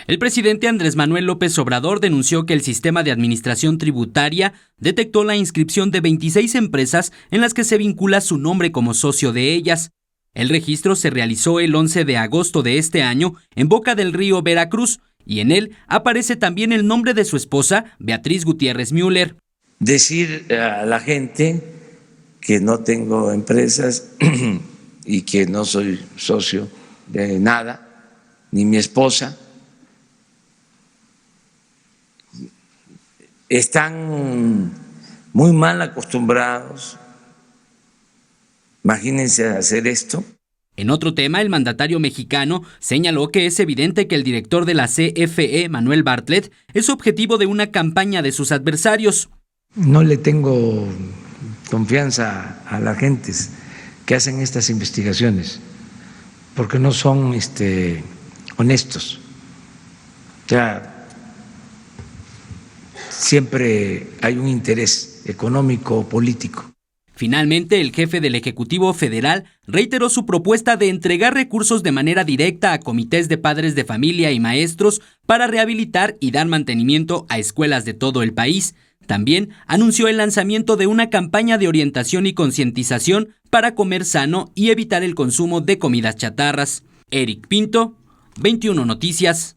El presidente Andrés Manuel López Obrador denunció que el sistema de administración tributaria detectó la inscripción de 26 empresas en las que se vincula su nombre como socio de ellas. El registro se realizó el 11 de agosto de este año en Boca del Río, Veracruz, y en él aparece también el nombre de su esposa, Beatriz Gutiérrez Müller. Decir a la gente que no tengo empresas y que no soy socio de nada, ni mi esposa, están muy mal acostumbrados. Imagínense hacer esto. En otro tema, el mandatario mexicano señaló que es evidente que el director de la CFE, Manuel Bartlett, es objetivo de una campaña de sus adversarios. No le tengo confianza a las gentes que hacen estas investigaciones, porque no son honestos. O sea, siempre hay un interés económico o político. Finalmente, el jefe del Ejecutivo Federal reiteró su propuesta de entregar recursos de manera directa a comités de padres de familia y maestros para rehabilitar y dar mantenimiento a escuelas de todo el país. También anunció el lanzamiento de una campaña de orientación y concientización para comer sano y evitar el consumo de comidas chatarras. Eric Pinto, 21 Noticias.